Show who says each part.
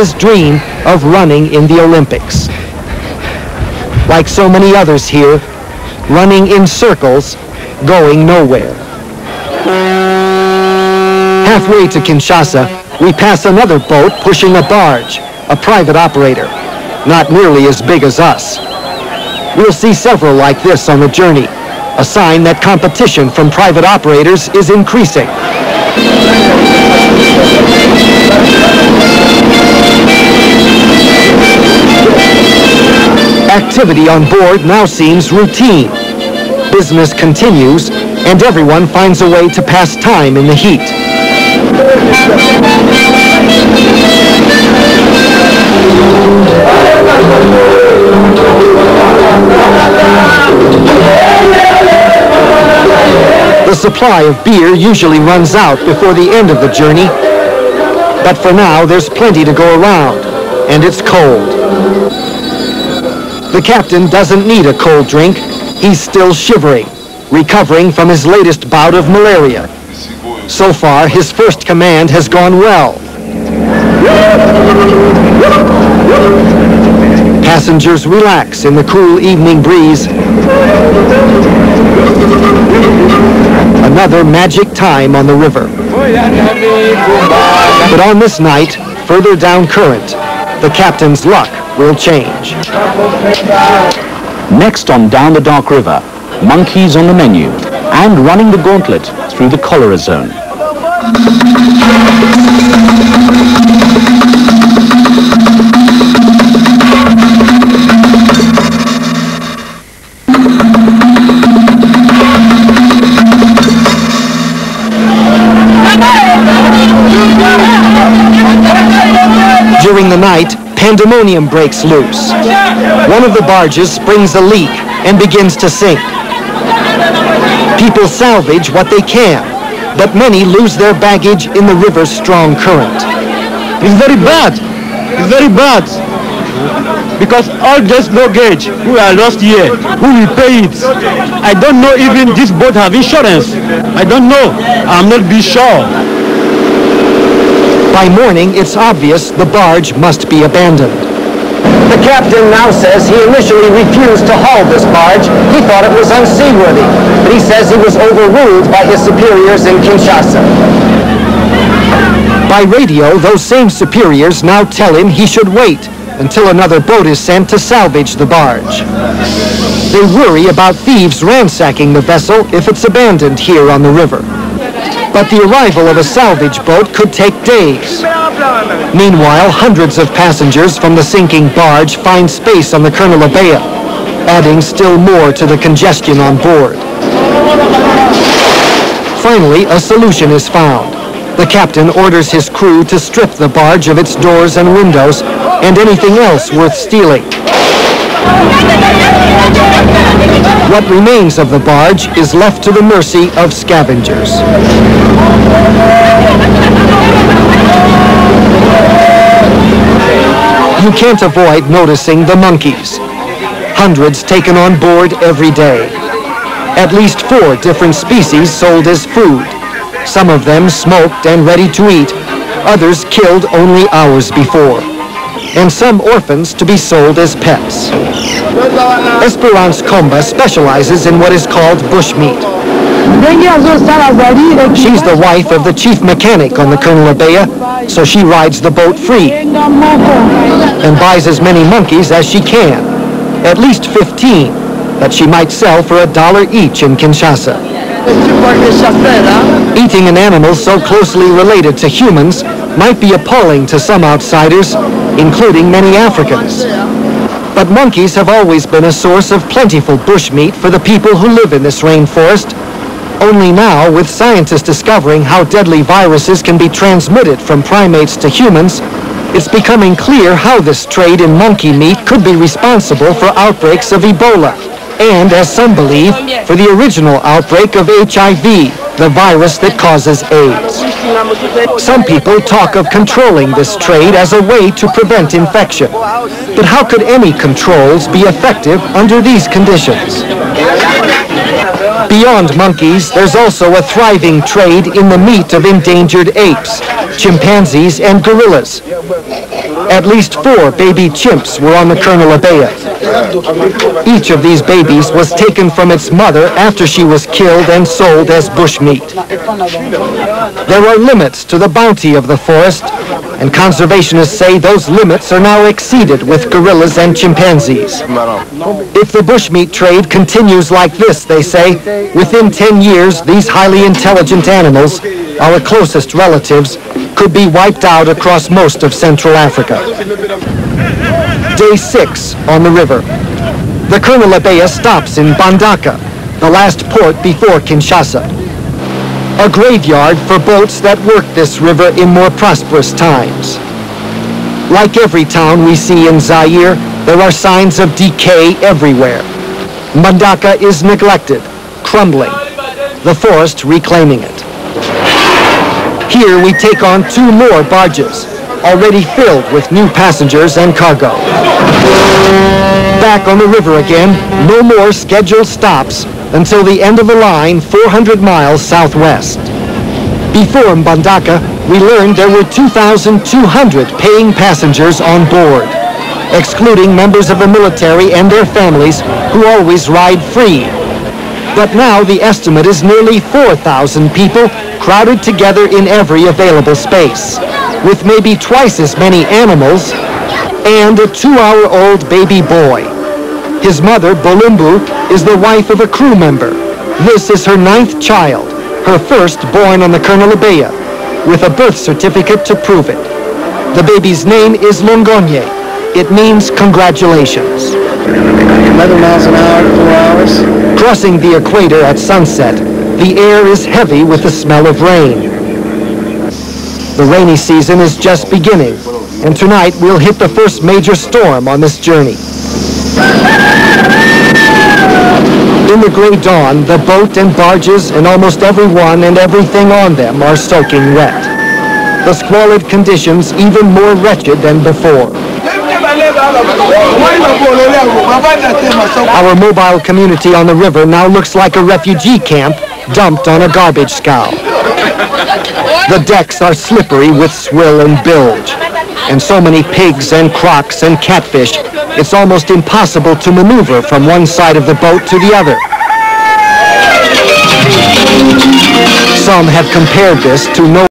Speaker 1: his dream of running in the Olympics. Like so many others here, running in circles, going nowhere. Halfway to Kinshasa, we pass another boat pushing a barge, a private operator, not nearly as big as us. We'll see several like this on the journey, a sign that competition from private operators is increasing. Activity on board now seems routine. Business continues, and everyone finds a way to pass time in the heat. The supply of beer usually runs out before the end of the journey, but for now there's plenty to go around, and it's cold. The captain doesn't need a cold drink. He's still shivering, recovering from his latest bout of malaria. So far, his first command has gone well. Passengers relax in the cool evening breeze. Another magic time on the river. But on this night, further down current, the captain's luck will change.
Speaker 2: Next on Down the Dark River, monkeys on the menu and running the gauntlet through the cholera zone.
Speaker 1: During the night, pandemonium breaks loose. One of the barges springs a leak and begins to sink. People salvage what they can, but many lose their baggage in the river's strong current.
Speaker 3: It's very bad. It's very bad. Because all this luggage we are lost here, who will pay it? I don't know even this boat have insurance. I don't know. I'm not be sure.
Speaker 1: By morning, it's obvious the barge must be abandoned. The captain now says he initially refused to haul this barge. He thought it was unseaworthy, but he says he was overruled by his superiors in Kinshasa. By radio, those same superiors now tell him he should wait until another boat is sent to salvage the barge. They worry about thieves ransacking the vessel if it's abandoned here on the river. But the arrival of a salvage boat could take days. Meanwhile, hundreds of passengers from the sinking barge find space on the Colonel Ebeya, adding still more to the congestion on board. Finally, a solution is found. The captain orders his crew to strip the barge of its doors and windows and anything else worth stealing. What remains of the barge is left to the mercy of scavengers. You can't avoid noticing the monkeys. Hundreds taken on board every day. At least 4 different species sold as food. Some of them smoked and ready to eat, others killed only hours before, and some orphans to be sold as pets. Esperance Komba specializes in what is called bushmeat. She's the wife of the chief mechanic on the Colonel Ebeya, so she rides the boat free and buys as many monkeys as she can, at least 15, that she might sell for $1 each in Kinshasa. Eating an animal so closely related to humans might be appalling to some outsiders, including many Africans. But monkeys have always been a source of plentiful bushmeat for the people who live in this rainforest. Only now, with scientists discovering how deadly viruses can be transmitted from primates to humans, it's becoming clear how this trade in monkey meat could be responsible for outbreaks of Ebola, and, as some believe, for the original outbreak of HIV, the virus that causes AIDS. Some people talk of controlling this trade as a way to prevent infection. But how could any controls be effective under these conditions? Beyond monkeys, there's also a thriving trade in the meat of endangered apes, chimpanzees, and gorillas. At least 4 baby chimps were on the Colonel Ebeya. Each of these babies was taken from its mother after she was killed and sold as bushmeat. There are limits to the bounty of the forest, and conservationists say those limits are now exceeded with gorillas and chimpanzees. If the bushmeat trade continues like this, they say, within 10 years, these highly intelligent animals, our closest relatives, could be wiped out across most of Central Africa. Day 6 on the river. The Colonel Ebeya stops in Bandaka, the last port before Kinshasa. A graveyard for boats that worked this river in more prosperous times. Like every town we see in Zaire, there are signs of decay everywhere. Bandaka is neglected, crumbling, the forest reclaiming it. Here we take on 2 more barges, already filled with new passengers and cargo. Back on the river again, no more scheduled stops until the end of the line 400 miles southwest. Before Mbandaka, we learned there were 2,200 paying passengers on board, excluding members of the military and their families who always ride free. But now the estimate is nearly 4,000 people crowded together in every available space, with maybe twice as many animals and a 2-hour-old baby boy. His mother, Bolumbu, is the wife of a crew member. This is her 9th child, her first born on the Colonel Ebeya, with a birth certificate to prove it. The baby's name is Longonye. It means congratulations.
Speaker 4: 11 miles an hour, 4 hours.
Speaker 1: Crossing the equator at sunset, the air is heavy with the smell of rain. The rainy season is just beginning, and tonight we'll hit the first major storm on this journey. In the gray dawn, the boat and barges and almost everyone and everything on them are soaking wet. The squalid conditions even more wretched than before. Our mobile community on the river now looks like a refugee camp dumped on a garbage scow. The decks are slippery with swill and bilge, and so many pigs and crocs and catfish, it's almost impossible to maneuver from one side of the boat to the other. Some have compared this to no